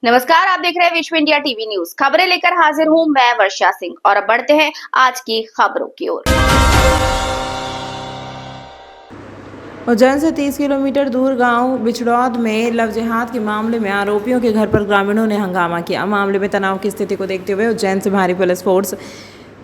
नमस्कार, आप देख रहे हैं विश्व इंडिया टीवी न्यूज। खबरें लेकर हाजिर हूं मैं वर्षा सिंह और अब बढ़ते हैं आज की खबरों की ओर। उज्जैन से 30 किलोमीटर दूर गांव बिछड़ौद में लव जिहाद के मामले में आरोपियों के घर पर ग्रामीणों ने हंगामा किया। मामले में तनाव की स्थिति को देखते हुए उज्जैन से भारी पुलिस फोर्स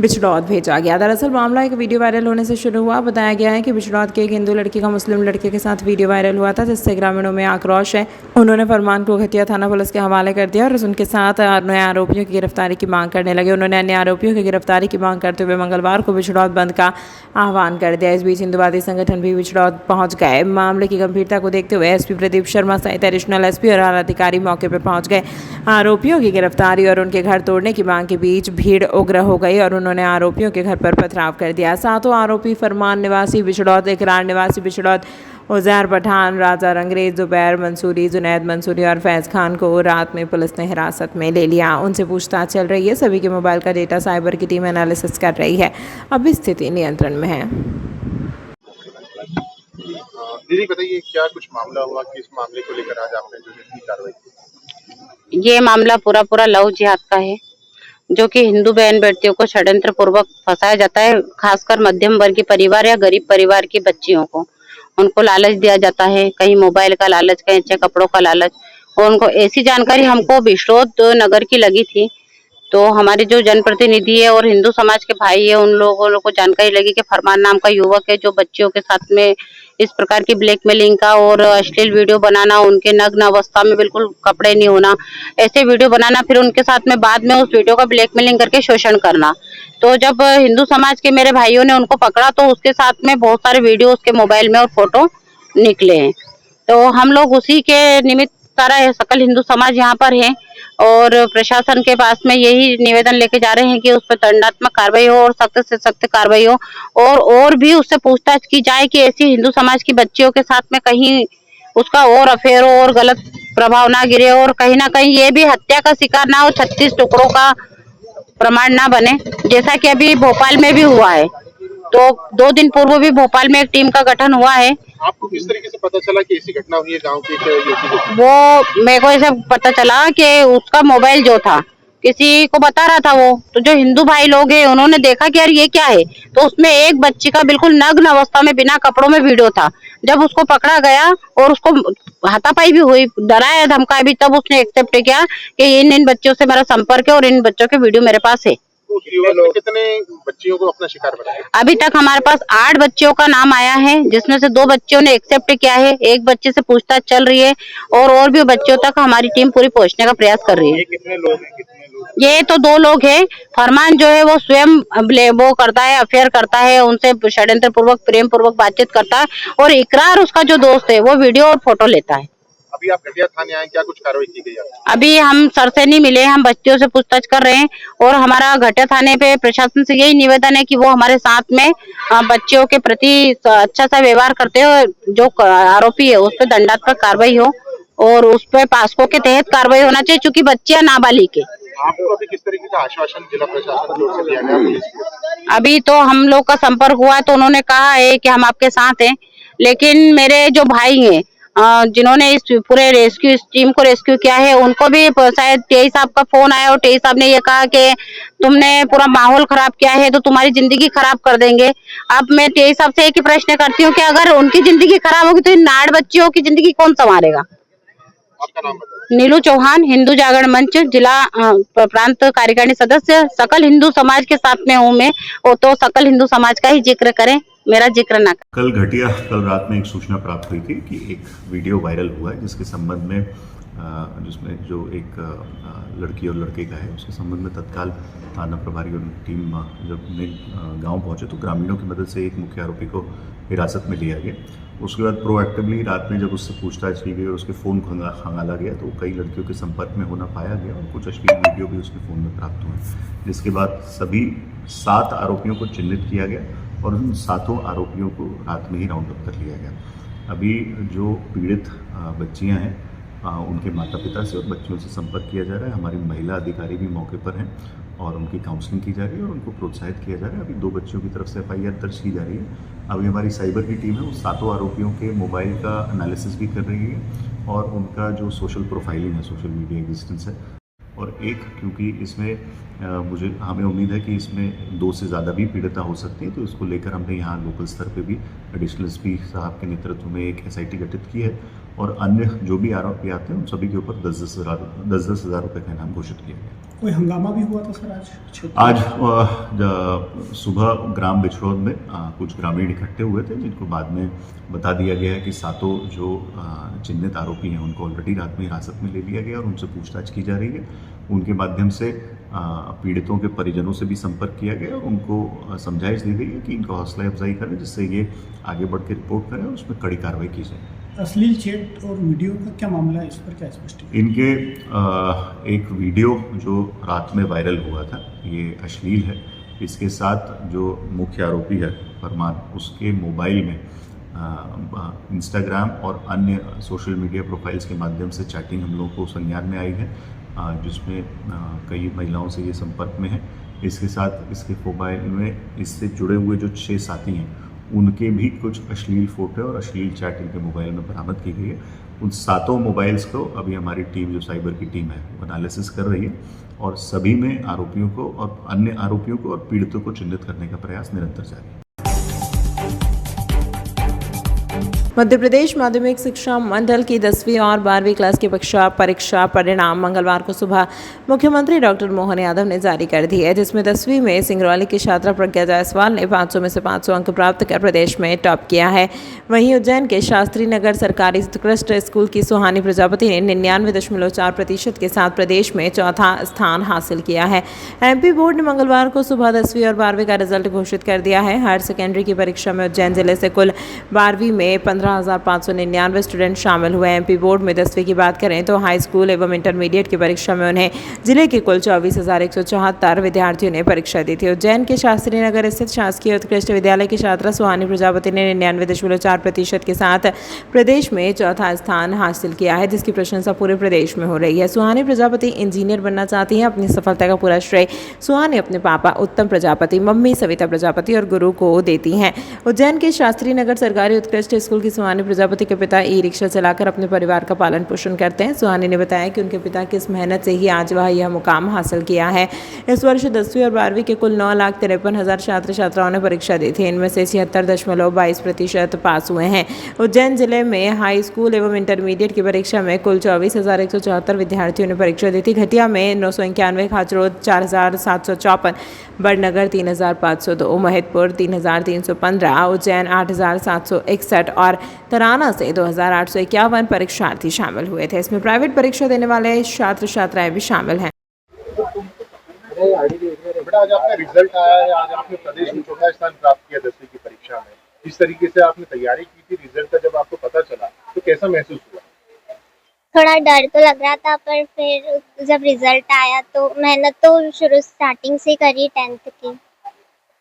बिछड़ौद भेजा गया। दरअसल मामला एक वीडियो वायरल होने से शुरू हुआ। बताया गया है कि बिछड़ौद के एक हिंदू लड़की का मुस्लिम लड़के के साथ वीडियो वायरल हुआ था, जिससे ग्रामीणों में आक्रोश है। उन्होंने फरमान को घटिया थाना पुलिस के हवाले कर दिया और उनके साथ अन्य आरोपियों की गिरफ्तारी की मांग करने लगे। उन्होंने अन्य आरोपियों की गिरफ्तारी की मांग करते हुए मंगलवार को बिछड़ौद बंद का आह्वान कर दिया। इस बीच हिंदुवादी संगठन भी बिछड़ौद पहुंच गए। मामले की गंभीरता को देखते हुए एसपी प्रदीप शर्मा सहित एडिशनल एसपी और आला अधिकारी मौके पर पहुंच गए। आरोपियों की गिरफ्तारी और उनके घर तोड़ने की मांग के बीच भीड़ उग्र हो गई और उन्होंने आरोपियों के घर पर पथराव कर दिया। सातों आरोपी फरमान निवासी बिछड़ौद, इकरार निवासी बिछड़ौद, उजैर पठान, राजा रंगरेज, जुबैर मंसूरी, जुनैद मंसूरी और फैज़ खान को रात में पुलिस ने हिरासत में ले लिया। उनसे पूछताछ चल रही है। सभी के मोबाइल का डेटा साइबर की टीम एनालिसिस कर रही है। अभी स्थिति नियंत्रण में है। दीदी बताइए, क्या कुछ मामला हुआ, किस मामले को लेकर आज आपने जो है कार्रवाई की? ये मामला पूरा लव जिहाद का है, जो कि हिंदू बहन बेटियों को षड्यंत्र पूर्वक फंसाया जाता है। खासकर मध्यम वर्गीय परिवार या गरीब परिवार की बच्चियों को उनको लालच दिया जाता है, कहीं मोबाइल का लालच, कहीं अच्छे कपड़ों का लालच। और उनको ऐसी जानकारी हमको बिछड़ौद नगर की लगी थी, तो हमारे जो जनप्रतिनिधि है और हिंदू समाज के भाई है, उन लोगों को जानकारी लगी कि फरमान नाम का युवक है जो बच्चियों के साथ में इस प्रकार की ब्लैकमेलिंग का और अश्लील वीडियो बनाना, उनके नग्न अवस्था में बिल्कुल कपड़े नहीं होना, ऐसे वीडियो बनाना, फिर उनके साथ में बाद में उस वीडियो का ब्लैकमेलिंग करके शोषण करना। तो जब हिंदू समाज के मेरे भाइयों ने उनको पकड़ा तो उसके साथ में बहुत सारे वीडियो उसके मोबाइल में और फोटो निकले हैं। तो हम लोग उसी के निमित्त सारा सकल हिंदू समाज यहाँ पर है और प्रशासन के पास में यही निवेदन लेके जा रहे हैं कि उस पर दंडात्मक कार्रवाई हो और सख्त से सख्त कार्रवाई हो और भी उससे पूछताछ की जाए कि ऐसी हिंदू समाज की बच्चियों के साथ में कहीं उसका और अफेयर हो और गलत प्रभाव ना गिरे और कहीं ना कहीं ये भी हत्या का शिकार ना हो, 36 टुकड़ों का प्रमाण ना बने, जैसा कि अभी भोपाल में भी हुआ है। तो 2 दिन पूर्व भी भोपाल में एक टीम का गठन हुआ है। आपको किस तरीके से पता चला कि ऐसी घटना हुई है गांव की? वो मेरे को ऐसा पता चला कि उसका मोबाइल जो था किसी को बता रहा था वो, तो जो हिंदू भाई लोग हैं उन्होंने देखा कि यार ये क्या है, तो उसमें एक बच्ची का बिल्कुल नग्न अवस्था में बिना कपड़ों में वीडियो था। जब उसको पकड़ा गया और उसको हाथापाई भी हुई, डराया धमकाया भी, तब उसने एक्सेप्ट किया कि इन बच्चों से मेरा संपर्क है और इन बच्चों के वीडियो मेरे पास है। कितने बच्चियों को अपना शिकार बनाया? अभी तक हमारे पास 8 बच्चियों का नाम आया है, जिसमें से 2 बच्चियों ने एक्सेप्ट किया है, एक बच्चे से पूछताछ चल रही है और भी बच्चियों तक हमारी टीम पूरी पहुंचने का प्रयास कर रही है। कितने लोग हैं? ये तो 2 लोग हैं। फरमान जो है वो स्वयं वो करता है, अफेयर करता है, उनसे षड्यंत्र पूर्वक प्रेम पूर्वक बातचीत करता है और इकरार उसका जो दोस्त है वो वीडियो और फोटो लेता है। अभी आप घटिया थाने आए, क्या कुछ कार्रवाई की गई है? अभी हम सर से नहीं मिले, हम बच्चियों से पूछताछ कर रहे हैं और हमारा घटिया थाने पे प्रशासन से यही निवेदन है कि वो हमारे साथ में बच्चियों के प्रति अच्छा सा व्यवहार करते हो। जो आरोपी है उस पर दंडात्मक कार्रवाई हो और उस पर पास्को के तहत कार्रवाई होना चाहिए, चूंकि बच्चियां नाबालिग है। आपको अभी किस तरीके का आश्वासन जिला प्रशासन की ओर से दिया गया पुलिस को? अभी तो हम लोग का संपर्क हुआ है तो उन्होंने कहा है कि हम आपके साथ हैं, लेकिन मेरे जो भाई हैं जिन्होंने इस पूरे रेस्क्यू टीम को रेस्क्यू किया है, उनको भी शायद टीआई साहब का फोन आया और टीआई साहब ने ये कहा कि तुमने पूरा माहौल खराब किया है तो तुम्हारी जिंदगी खराब कर देंगे। अब मैं टीआई साहब से एक ही प्रश्न करती हूँ कि अगर उनकी जिंदगी खराब होगी तो इन 8 बच्चियों की जिंदगी कौन संभालेगा? आपका नाम बताइए। नीलू चौहान, हिंदू जागरण मंच जिला प्रांत कार्यकारिणी सदस्य। सकल हिंदू समाज के साथ में हूँ मैं, वो तो सकल हिंदू समाज का ही जिक्र करें, मेरा जिक्र ना करें। कल रात में एक सूचना प्राप्त हुई थी कि एक वीडियो वायरल हुआ है जिसके संबंध में जिसमें जो एक लड़की और लड़के का है, उसके संबंध में तत्काल थाना प्रभारी और टीम जब गांव पहुंचे तो ग्रामीणों की मदद से एक मुख्य आरोपी को हिरासत में लिया गया। उसके बाद प्रोएक्टिवली रात में जब उससे पूछताछ की गई और उसके फ़ोन खंगाला गया तो कई लड़कियों के संपर्क में होना पाया गया और कुछ अश्लील वीडियो भी उसके फ़ोन में प्राप्त हुए, जिसके बाद सभी 7 आरोपियों को चिन्हित किया गया और उन 7 आरोपियों को रात में ही राउंड अप कर लिया गया। अभी जो पीड़ित बच्चियां हैं उनके माता पिता से और बच्चियों से संपर्क किया जा रहा है। हमारी महिला अधिकारी भी मौके पर हैं और उनकी काउंसलिंग की जा रही है और उनको प्रोत्साहित किया जा रहा है। अभी 2 बच्चियों की तरफ से FIR दर्ज की जा रही है। अभी हमारी साइबर की टीम है वो 7 आरोपियों के मोबाइल का एनालिसिस भी कर रही है और उनका जो सोशल प्रोफाइलिंग है, सोशल मीडिया एग्जिस्टेंस है। और एक, क्योंकि इसमें हमें उम्मीद है कि इसमें 2 से ज़्यादा भी पीड़िता हो सकती है, तो इसको लेकर हमने यहाँ लोकल स्तर पे भी एडिशनल SP साहब के नेतृत्व में एक SIT गठित की है और अन्य जो भी आरोपी आते हैं उन सभी के ऊपर 10-10 हज़ार रुपये का इनाम घोषित किया गया। कोई हंगामा भी हुआ था सर आज? सुबह ग्राम बिछड़ोद में कुछ ग्रामीण इकट्ठे हुए थे, जिनको बाद में बता दिया गया है कि 7 जो चिन्हित आरोपी हैं उनको ऑलरेडी रात में हिरासत में ले लिया गया और उनसे पूछताछ की जा रही है। उनके माध्यम से पीड़ितों के परिजनों से भी संपर्क किया गया और उनको समझाइश दी गई है कि इनको हौसला अफजाई करें, जिससे ये आगे बढ़ के रिपोर्ट करें और उसमें कड़ी कार्रवाई की जाए। अश्लील चैट और वीडियो का क्या मामला है, इस पर क्या स्पष्ट है? इनके एक वीडियो जो रात में वायरल हुआ था ये अश्लील है। इसके साथ जो मुख्य आरोपी है फरमान, उसके मोबाइल में इंस्टाग्राम और अन्य सोशल मीडिया प्रोफाइल्स के माध्यम से चैटिंग हम लोगों को संज्ञान में आई है, जिसमें कई महिलाओं से ये संपर्क में है। इसके साथ इसके मोबाइल में इससे जुड़े हुए जो 6 साथी हैं उनके भी कुछ अश्लील फोटो और अश्लील चैट इनके मोबाइल में बरामद की गई है। उन 7 मोबाइल्स को अभी हमारी टीम, जो साइबर की टीम है, वो एनालिसिस कर रही है और सभी में आरोपियों को और अन्य आरोपियों को और पीड़ितों को चिन्हित करने का प्रयास निरंतर जारी है। मध्य प्रदेश माध्यमिक शिक्षा मंडल की 10वीं और 12वीं क्लास की परीक्षा परिणाम मंगलवार को सुबह मुख्यमंत्री डॉक्टर मोहन यादव ने जारी कर दी है, जिसमें 10वीं में सिंगरौली की छात्रा प्रज्ञा जायसवाल ने 500 में से 500 अंक प्राप्त कर प्रदेश में टॉप किया है। वहीं उज्जैन के शास्त्री नगर सरकारी उत्कृष्ट स्कूल की सुहानी प्रजापति ने 99.4% के साथ प्रदेश में चौथा स्थान हासिल किया है। MP बोर्ड ने मंगलवार को सुबह 10वीं और 12वीं का रिजल्ट घोषित कर दिया है। हायर सेकेंडरी की परीक्षा में उज्जैन जिले से कुल 12वीं में 15,599 स्टूडेंट शामिल हुए। MP बोर्ड में 10वीं की बात करें तो हाई स्कूल एवं इंटरमीडिएट की परीक्षा में उन्हें जिले के कुल 24,174 विद्यार्थियों ने परीक्षा दी थी। उज्जैन के शास्त्री नगर स्थित शासकीय उत्कृष्ट विद्यालय की छात्रा सुहानी प्रजापति ने 99.4% के साथ प्रदेश में चौथा स्थान हासिल किया है, जिसकी प्रशंसा पूरे प्रदेश में हो रही है। सुहानी प्रजापति इंजीनियर बनना चाहती हैं। अपनी सफलता का पूरा श्रेय सुहानी अपने पापा उत्तम प्रजापति, मम्मी सविता प्रजापति और गुरु को देती हैं। उज्जैन के शास्त्री नगर सरकारी उत्कृष्ट स्कूल की सुहानी प्रजापति के पिता ई-रिक्शा चलाकर अपने परिवार का पालन पोषण करते हैं। सुहानी ने बताया कि उनके पिता की इस मेहनत से ही आज वह यह मुकाम हासिल किया है। इस वर्ष 10वीं और 12वीं के कुल 9,53,000 छात्र छात्राओं ने परीक्षा दी थी। इनमें से 76.22% पास हुए हैं। उज्जैन जिले में हाई स्कूल एवं इंटरमीडिएट की परीक्षा में कुल 24,174 विद्यार्थियों ने परीक्षा दी थी। घटिया में 991, खाचरोद 4,754, बड़नगर 3,502, महिदपुर 3,315, उज्जैन 8,761 और तराना से 2,851 परीक्षार्थी शामिल हुए थे। इसमें प्राइवेट परीक्षा देने वाले छात्र छात्राएं भी शामिल हैं। बेटा, आज आपका रिजल्ट आया है, आज आपने प्रदेश में चौथा स्थान प्राप्त किया 10वीं की परीक्षा में। जिस तरीके से आपने तैयारी की थी, रिजल्ट का जब आपको पता चला तो कैसा महसूस हुआ? थोड़ा डर तो लग रहा था, पर फिर जब रिजल्ट आया तो मेहनत तो शुरू स्टार्टिंग से करी 10th की।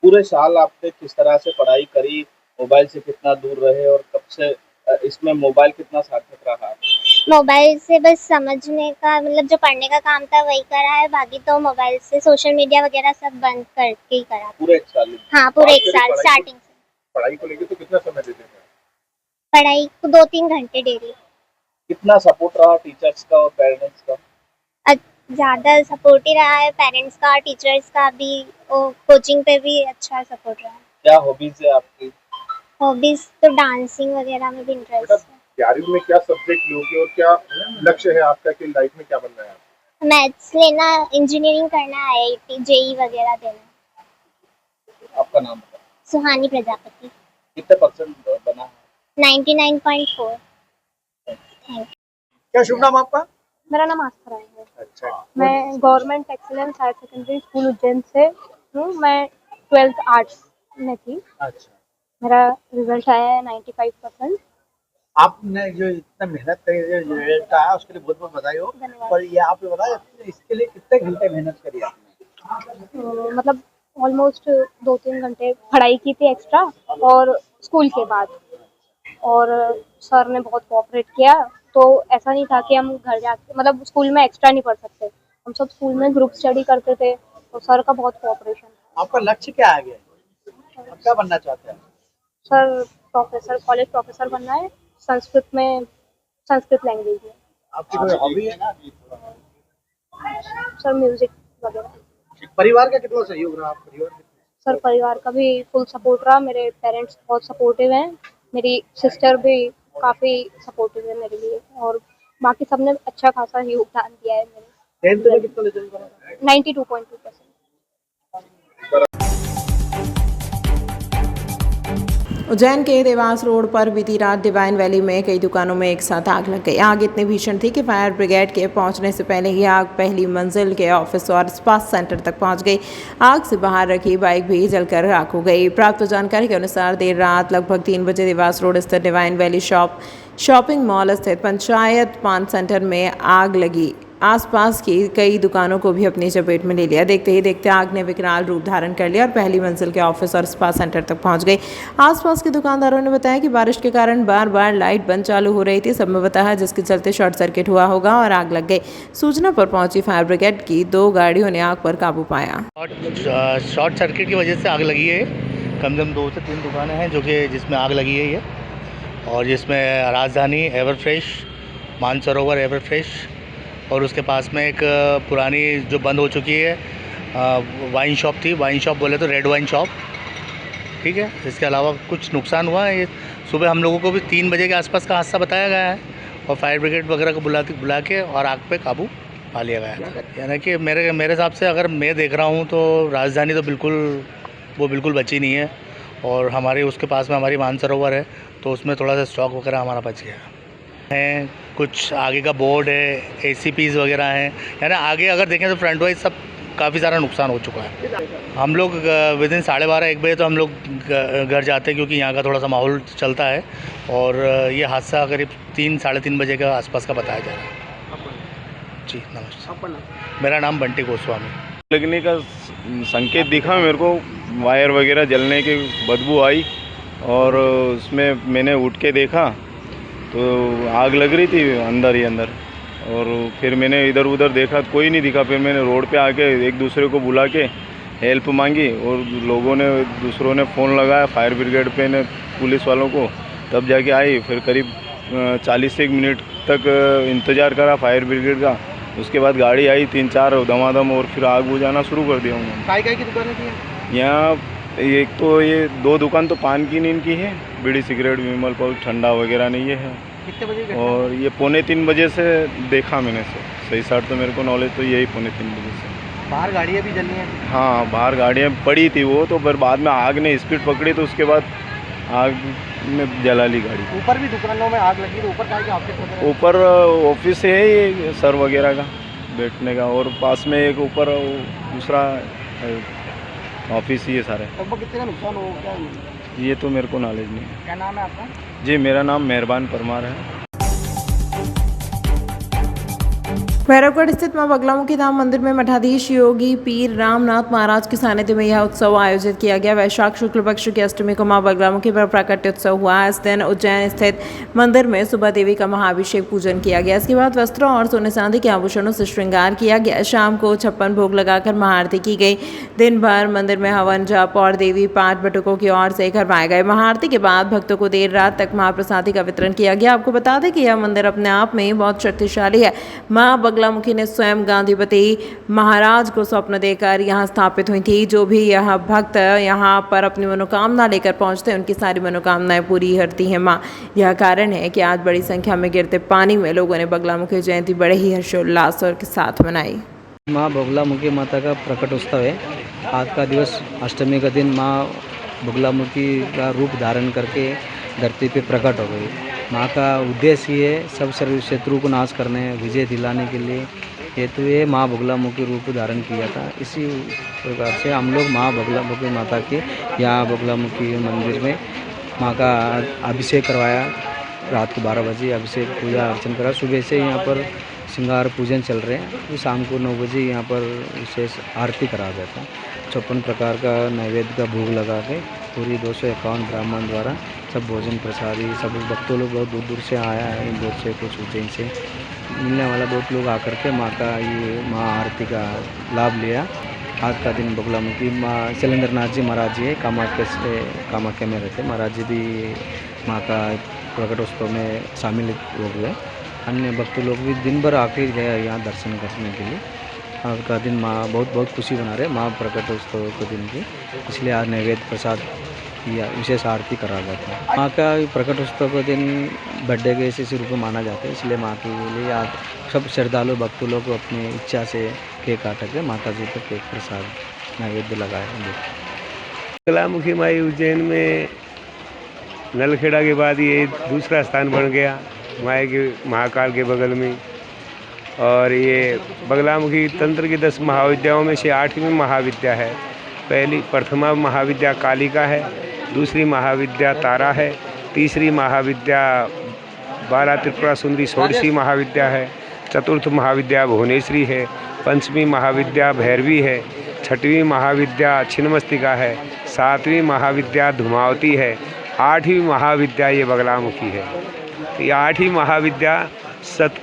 पूरे साल आपने किस तरह से पढ़ाई करी, मोबाइल से कितना दूर रहे और कब से इसमें मोबाइल कितना सार्थक रहा? मोबाइल से बस समझने का, मतलब जो पढ़ने का काम था वही करा है, बाकी तो मोबाइल से सोशल मीडिया वगैरह सब बंद करके ही करा। पूरे 1 साल? हाँ, पूरे 1 साल स्टार्टिंग से। पढ़ाई को लेकर तो कितना समय देते थे? पढ़ाई को 2-3 घंटे डेली। कितना सपोर्ट रहा टीचर्स का और पेरेंट्स का? ज़्यादा सपोर्ट ही रहा है, पेरेंट्स का, टीचर्स का भी, और कोचिंग पे भी अच्छा सपोर्ट रहा है। क्या हॉबीज है आपकी? हॉबीज तो डांसिंग वगैरह में भी इंटरेस्ट है। 11वीं में क्या सब्जेक्ट लोगे और क्या लक्ष्य है आपका कि लाइफ में क्या बनना है? मैथ्स लेना, इंजीनियरिंग करना, IIT, JEE वगैरह देना। आपका नाम बताओ। सुहानी प्रजापति। कितने परसेंट बना है? 99.4। Thank you. क्या शुभ नाम आपका? मेरा नाम आस्था राय है। अच्छा, मैं government excellence higher secondary school Ujjain से हूँ। मैं 12th आर्ट्स में थी। अच्छा, मेरा रिजल्ट आया है 95%। आपने जो इतना मेहनत करी, जो रिजल्ट आया उसके लिए बहुत बहुत बधाई हो। धन्यवाद। पर ये आपने बताया इसके लिए कितने घंटे मेहनत करी आपने? मतलब ऑलमोस्ट 2-3 घंटे पढ़ाई की थी एक्स्ट्रा, और स्कूल के बाद, और सर ने बहुत कोऑपरेट किया तो ऐसा नहीं था कि हम घर जाके मतलब स्कूल में एक्स्ट्रा नहीं पढ़ सकते, हम सब स्कूल में ग्रुप स्टडी करते थे, तो सर का बहुत कोऑपरेशन था। आपका लक्ष्य क्या आगे है? आप क्या बनना चाहते हैं? सर प्रोफेसर, कॉलेज प्रोफेसर बनना है, संस्कृत लैंग्वेज में। आपकी कोई हॉबी है? सर म्यूजिक वगैरह। परिवार का कितना सहयोग रहा? आप परिवार के? सर परिवार का भी फुल सपोर्ट रहा, मेरे पेरेंट्स बहुत सपोर्टिव हैं, मेरी सिस्टर भी काफ़ी सपोर्टिव है मेरे लिए, और बाकी सबने अच्छा खासा योगदान दिया है मेरे। 10th में कितना रिजल्ट बना? 92.2%। उज्जैन के देवास रोड पर बीती रात डिवाइन वैली में कई दुकानों में एक साथ आग लग गई। आग इतनी भीषण थी कि फायर ब्रिगेड के पहुंचने से पहले ही आग पहली मंजिल के ऑफिस और स्पा सेंटर तक पहुंच गई। आग से बाहर रखी बाइक भी जलकर राख हो गई। प्राप्त जानकारी के अनुसार देर रात लगभग 3 बजे देवास रोड स्थित डिवाइन वैली शॉपिंग मॉल स्थित पंचायत पान सेंटर में आग लगी। आसपास की कई दुकानों को भी अपनी चपेट में ले लिया। देखते ही देखते आग ने विकराल रूप धारण कर लिया और पहली मंजिल के ऑफिस और स्पा सेंटर तक पहुंच गई। आसपास के दुकानदारों ने बताया कि बारिश के कारण बार बार लाइट बंद चालू हो रही थी। सब में बताया जिसके चलते शॉर्ट सर्किट हुआ होगा और आग लग गई। सूचना पर पहुंची फायर ब्रिगेड की 2 गाड़ियों ने आग पर काबू पाया। शॉर्ट सर्किट की वजह से आग लगी है। कम से कम 2 से 3 दुकानें हैं जो कि जिसमें आग लगी है ये, और जिसमें राजधानी, एवरफ्रेश, मानसरोवर एवरफ्रेश, और उसके पास में एक पुरानी जो बंद हो चुकी है वाइन शॉप थी। वाइन शॉप बोले तो रेड वाइन शॉप, ठीक है। इसके अलावा कुछ नुकसान हुआ है। ये सुबह हम लोगों को भी 3 बजे के आसपास का हादसा बताया गया है, और फायर ब्रिगेड वगैरह को बुला के और आग पे काबू पा लिया गया है। यानी कि मेरे हिसाब से अगर मैं देख रहा हूँ तो राजधानी तो बिल्कुल बची नहीं है, और हमारे उसके पास में हमारी मानसरोवर है, तो उसमें थोड़ा सा स्टॉक वगैरह हमारा बच गया है। कुछ आगे का बोर्ड है, ACPs वगैरह हैं, यानी आगे अगर देखें तो फ्रंट वाइज सब काफ़ी सारा नुकसान हो चुका है। हम लोग विदिन 12:30-1 बजे तो हम लोग घर जाते हैं, क्योंकि यहाँ का थोड़ा सा माहौल चलता है, और ये हादसा करीब 3-3:30 बजे के आसपास का बताया जा रहा है। जी नमस्ते, मेरा नाम बंटी गोस्वामी। लगने का संकेत दिखा मेरे को, वायर वगैरह जलने की बदबू आई, और उसमें मैंने उठ के देखा तो आग लग रही थी अंदर ही अंदर, और फिर मैंने इधर उधर देखा तो कोई नहीं दिखा। फिर मैंने रोड पे आके एक दूसरे को बुला के हेल्प मांगी, और दूसरों ने फ़ोन लगाया फायर ब्रिगेड पे ने, पुलिस वालों को, तब जाके आई। फिर करीब 40 से 1 मिनट तक इंतज़ार करा फायर ब्रिगेड का। उसके बाद गाड़ी आई 3-4 दमादम, और फिर आग बुझाना शुरू कर दिया उन्होंने। काय की दुकानें थी यहाँ? एक तो ये 2 दुकान तो पान की नींद की है, बीड़ी सिगरेट, विमल पाउच, ठंडा वगैरह नहीं ये है। कितने बजे? और ये 2:45 बजे से देखा मैंने। सही साठ तो मेरे को नॉलेज तो यही 2:45 बजे से। बाहर गाड़ियाँ भी जली हैं? हाँ, बाहर गाड़ियाँ पड़ी थी वो तो, पर बाद में आग ने स्पीड पकड़ी तो उसके बाद आग में जला ली गाड़ी। ऊपर भी दुकानों में आग लगी, तो ऊपर क्या ऑफिस? ऊपर ऑफिस है ये सर वगैरह का बैठने का, और पास में एक ऊपर दूसरा ऑफिस ही है सारे। लगभग कितने का नुकसान हो क्या? ये तो मेरे को नॉलेज नहीं है। क्या नाम है आपका? जी मेरा नाम मेहरबान परमार है। भैरवगढ़ स्थित मां बगलामुखी धाम मंदिर में मठाधीश योगी पीर रामनाथ महाराज के सानिध्य में यह उत्सव आयोजित किया गया। वैशाख शुक्ल पक्ष की अष्टमी को मां बगलामुखी पर प्राकट्य उत्सव हुआ। इस दिन उज्जैन स्थित मंदिर में सुबह देवी का महाअभिषेक पूजन किया गया। इसके बाद वस्त्रों और सोने चांदी के आभूषणों से श्रृंगार किया गया। शाम को 56 भोग लगाकर महाआरती की गई। दिन भर मंदिर में हवन, जप और देवी पाठ बटुकों की ओर से करवाए गए। महाआरती के बाद भक्तों को देर रात तक महाप्रसादी का वितरण किया गया। आपको बता दें कि यह मंदिर अपने आप में बहुत शक्तिशाली है। मां बगलामुखी ने स्वयं गांधीपति महाराज को स्वप्न देकर यहां स्थापित हुई थी। जो भी यह भक्त यहां पर अपनी मनोकामना लेकर पहुंचते हैं, उनकी सारी मनोकामनाएं पूरी करती हैं मां। यह कारण है कि आज बड़ी संख्या में गिरते पानी में लोगों ने बगलामुखी जयंती बड़े ही हर्षोल्लास के साथ मनाई। माँ बगलामुखी माता का प्रकट उत्सव है। आज का दिवस अष्टमी का दिन माँ बगलामुखी का रूप धारण करके धरती पे प्रकट हो गई। माँ का उद्देश्य ये सब शत्रु को नाश करने, विजय दिलाने के लिए हेतु ये माँ बगलामुखी रूप धारण किया था। इसी प्रकार से हम लोग माँ बगलामुखी माता के यहाँ बगलामुखी मंदिर में माँ का अभिषेक करवाया। रात को 12 बजे अभिषेक पूजा अर्चन करा। सुबह से यहाँ पर श्रृंगार पूजन चल रहे हैं। तो शाम को 9 बजे यहाँ पर विशेष आरती करा जाता है। 54 प्रकार का नैवेद्य का भोग लगा के पूरी 251 ब्राह्मण द्वारा सब भोजन प्रसादी सब भक्तों लोग बहुत दूर दूर से आया है, इंदौर से कुछ उज्जैन से मिलने वाला बहुत लोग आकर के माँ का ये महा आरती का लाभ लिया। आज का दिन बगुलामुखी माँ शैलेंद्रनाथ जी महाराज जी है, कामाख्या में रहते महाराज जी भी माँ का प्रकटोत्सव में शामिल हुए। अन्य भक्त लोग भी दिन भर आकर गए यहाँ दर्शन करने के लिए। आज का दिन माँ बहुत खुशी मना रहे माँ प्रकटोत्सव के दिन की, इसलिए आज नैवेद्य प्रसाद या विशेष आरती करा जाता है। माँ का प्रकटोत्सव का दिन बर्थडे के ऐसे रूप में माना जाता है, इसलिए माँ के लिए आज सब श्रद्धालु भक्त लोग अपनी इच्छा से केक काट के माता जी को केक प्रसाद नैवेद्य लगाए। बगलामुखी माई उज्जैन में नलखेड़ा के बाद ये दूसरा स्थान बन गया माई के महाकाल के बगल में। और ये बगलामुखी तंत्र की 10 महाविद्याओं में से 8वीं महाविद्या है। पहली प्रथमा महाविद्या कालिका है, दूसरी महाविद्या तारा है, तीसरी महाविद्या बाला त्रिपुरा सुंदरी षोडशी महाविद्या है, चतुर्थ महाविद्या भुवनेश्वरी है, पंचमी महाविद्या भैरवी है, छठवीं महाविद्या छिन्नमस्तिका है, 7वीं महाविद्या धूमावती है, 8वीं महाविद्या ये बगलामुखी है। ये 8वीं महाविद्या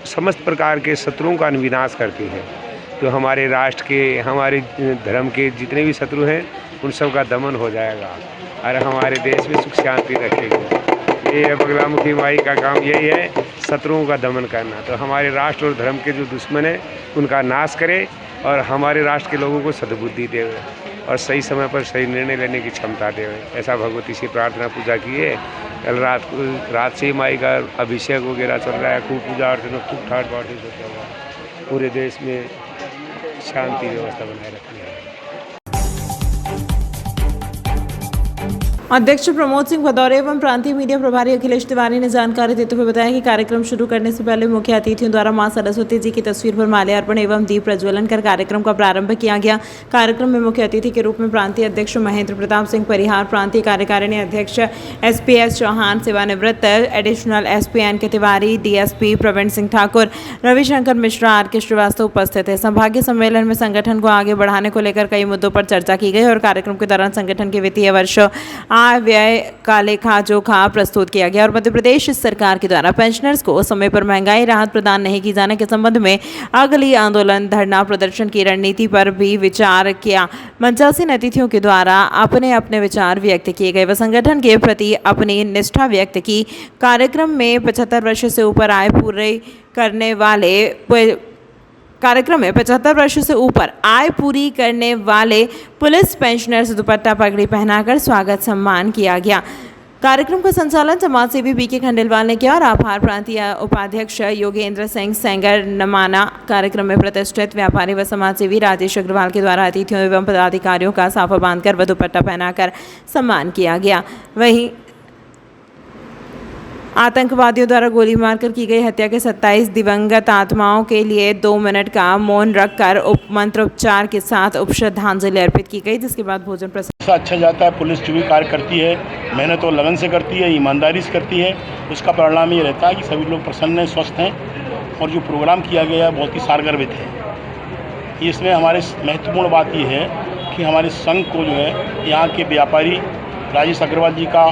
समस्त प्रकार के शत्रुओं का विनाश करती है। तो हमारे राष्ट्र के हमारे धर्म के जितने भी शत्रु हैं उन सब का दमन हो जाएगा और हमारे देश में सुख शांति रखेगी। ये बगलामुखी माई का काम यही है, शत्रुओं का दमन करना। तो हमारे राष्ट्र और धर्म के जो दुश्मन हैं उनका नाश करे और हमारे राष्ट्र के लोगों को सद्बुद्धि दे और सही समय पर सही निर्णय लेने की क्षमता दे। ऐसा भगवती से प्रार्थना पूजा की है। कल रात से माई का अभिषेक वगैरह चल रहा है, खूब पूजा अर्चना खूब ठाट बाट से चल रहा है। पूरे देश में शांति व्यवस्था बनाए रखनी है। अध्यक्ष प्रमोद सिंह भदौरे एवं प्रांतीय मीडिया प्रभारी अखिलेश तिवारी ने जानकारी देते हुए बताया कि कार्यक्रम शुरू करने से पहले मुख्य अतिथियों द्वारा मां सरस्वती जी की तस्वीर पर माल्यार्पण एवं दीप प्रज्वलन कर कार्यक्रम का प्रारंभ किया गया। कार्यक्रम में मुख्य अतिथि के रूप में प्रांतीय अध्यक्ष महेंद्र प्रताप सिंह परिहार, प्रांतीय कार्यकारिणी अध्यक्ष SPS चौहान, सेवानिवृत्त additional SP NK Tiwari, DSP Praveen Singh Thakur, Ravishankar Mishra, RK Srivastava उपस्थित है। संभागीय सम्मेलन में संगठन को आगे बढ़ाने को लेकर कई मुद्दों पर चर्चा की गई और कार्यक्रम के दौरान संगठन के वित्तीय वर्ष आय व्यय का लेखा जोखा प्रस्तुत किया गया और मध्य प्रदेश सरकार के द्वारा पेंशनर्स को समय पर महंगाई राहत प्रदान नहीं की जाने के संबंध में अगली आंदोलन धरना प्रदर्शन की रणनीति पर भी विचार किया। मंचासीन अतिथियों के द्वारा अपने अपने विचार व्यक्त किए गए व संगठन के प्रति अपनी निष्ठा व्यक्त की। कार्यक्रम में 75 वर्ष से ऊपर आय पूरी करने करने वाले पुलिस पेंशनर्स दुपट्टा पगड़ी पहनाकर स्वागत सम्मान किया गया। कार्यक्रम का संचालन समाज सेवी BK खंडेलवाल ने किया और आभार प्रांतीय उपाध्यक्ष योगेंद्र सिंह सेंगर नमाना। कार्यक्रम में प्रतिष्ठित व्यापारी व समाज सेवी राजेश अग्रवाल के द्वारा अतिथियों एवं पदाधिकारियों का साफा बांधकर व दुपट्टा पहनाकर सम्मान किया गया। वहीं आतंकवादियों द्वारा गोली मारकर की गई हत्या के 27 दिवंगत आत्माओं के लिए 2 मिनट का मौन रखकर मंत्रोपचार के साथ उपश्रद्धांजलि अर्पित की गई, जिसके बाद भोजन प्रसाद अच्छा जाता है। पुलिस जो भी कार्य करती है मेहनत और लगन से करती है, ईमानदारी से करती है, उसका परिणाम ये रहता है कि सभी लोग प्रसन्न हैं, स्वस्थ हैं और जो प्रोग्राम किया गया बहुत ही सारगर्भित है। इसमें हमारे महत्वपूर्ण बात ये है कि हमारे संघ को जो है यहाँ के व्यापारी राजेश अग्रवाल जी का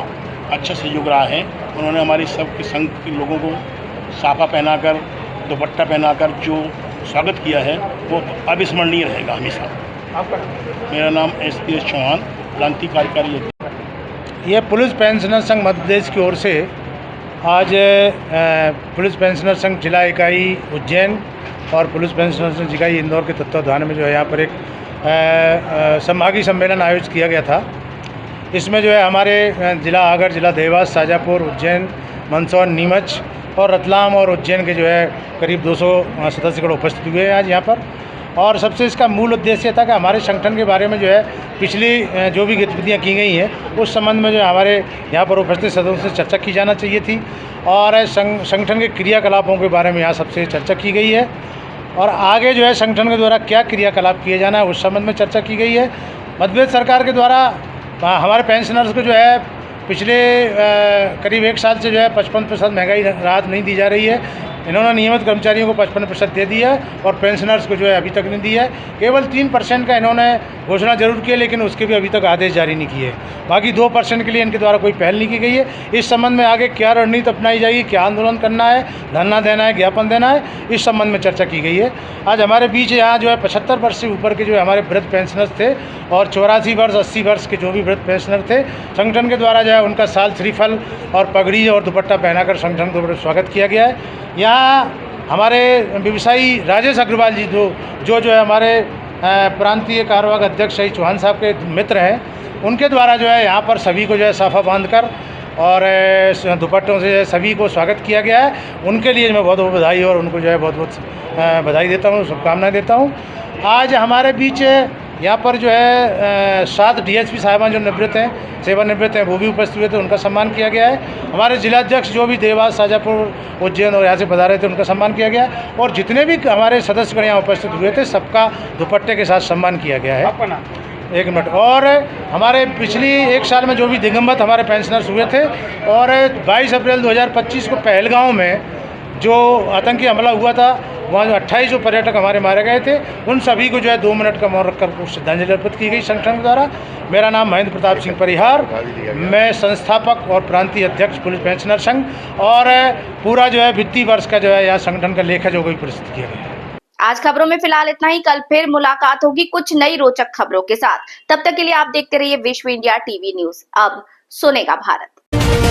अच्छा सहयोग रहा है। उन्होंने हमारे सबके संघ के लोगों को साफा पहनाकर दुपट्टा पहनाकर जो स्वागत किया है वो अविस्मरणीय रहेगा हमेशा। मेरा नाम SPS चौहान, प्रांतीय कार्यकारी। ये पुलिस पेंशनर संघ मध्य प्रदेश की ओर से आज पुलिस पेंशनर संघ जिला इकाई उज्जैन और पुलिस पेंशनर संघ इकाई इंदौर के तत्वावधान में जो है यहाँ पर एक संभागीय सम्मेलन आयोजित किया गया था। इसमें जो है हमारे जिला आगर, जिला देवास, शाजापुर, उज्जैन, मंदसौर, नीमच और रतलाम और उज्जैन के जो है करीब 200 सदस्यगण उपस्थित हुए हैं आज यहाँ पर। और सबसे इसका मूल उद्देश्य था कि हमारे संगठन के बारे में जो है पिछली जो भी गतिविधियाँ की गई हैं उस संबंध में जो हमारे यहाँ पर उपस्थित सदस्यों से चर्चा की जाना चाहिए थी और संगठन के क्रियाकलापों के बारे में यहाँ सबसे चर्चा की गई है और आगे जो है संगठन के द्वारा क्या क्रियाकलाप किए जाना है उस संबंध में चर्चा की गई है। मध्य प्रदेश सरकार के द्वारा हमारे पेंशनर्स को जो है पिछले करीब 1 साल से जो है 55% महंगाई राहत नहीं दी जा रही है। इन्होंने नियमित कर्मचारियों को 55% दे दिया है और पेंशनर्स को जो है अभी तक नहीं दिया है। केवल 3% का इन्होंने घोषणा जरूर की है, लेकिन उसके भी अभी तक आदेश जारी नहीं किए। बाकी 2% के लिए इनके द्वारा कोई पहल नहीं की गई है। इस संबंध में आगे क्या रणनीति अपनाई जाएगी, क्या आंदोलन करना है, धरना देना है, ज्ञापन देना है, इस संबंध में चर्चा की गई है। आज हमारे बीच यहाँ जो है 75 वर्ष से ऊपर के जो हमारे वृद्ध पेंशनर्स थे और 84 वर्ष 80 वर्ष के जो भी वृद्ध पेंशनर थे, संगठन के द्वारा जो है उनका साल श्रीफल और पगड़ी और दुपट्टा पहनाकर संगठन को स्वागत किया गया है। यहाँ हमारे व्यवसायी राजेश अग्रवाल जी जो है हमारे प्रांतीय कार्यवाहक अध्यक्ष श्री चौहान साहब के मित्र हैं, उनके द्वारा जो है यहाँ पर सभी को जो है साफा बांधकर और दुपट्टों से सभी को स्वागत किया गया है। उनके लिए मैं बहुत बहुत बधाई और उनको जो है बहुत बहुत बधाई देता हूँ, शुभकामनाएं देता हूँ। आज हमारे बीच यहाँ पर जो है 7 DSP साहिबान जो निवृत्त हैं, सेवानिवृत्त हैं, वो भी उपस्थित हुए थे, उनका सम्मान किया गया है। हमारे जिलाध्यक्ष जो भी देवास, शाजापुर, उज्जैन और यहाँ से पधारे थे, उनका सम्मान किया गया है। और जितने भी हमारे सदस्यगण यहाँ उपस्थित हुए थे, सबका दुपट्टे के साथ सम्मान किया गया है। एक मिनट। और हमारे पिछली 1 साल में जो भी दिगंबत हमारे पेंशनर्स हुए थे और 22 अप्रैल 2025 को पहलगांव में जो आतंकी हमला हुआ था, वहाँ जो 28 जो पर्यटक हमारे मारे गए थे, उन सभी को जो है 2 मिनट का मौन रखकर श्रद्धांजलि अर्पित की गई संगठन द्वारा। मेरा नाम महेंद्र प्रताप सिंह परिहार, मैं संस्थापक और प्रांतीय अध्यक्ष पुलिस पेंशनर संघ, और पूरा जो है वित्तीय वर्ष का जो है यहाँ संगठन का लेखा जो भी प्रस्तुत किया गया है। आज खबरों में फिलहाल इतना ही। कल फिर मुलाकात होगी कुछ नई रोचक खबरों के साथ। तब तक के लिए आप देखते रहिए विश्व इंडिया टीवी न्यूज। अब सुनेगा भारत।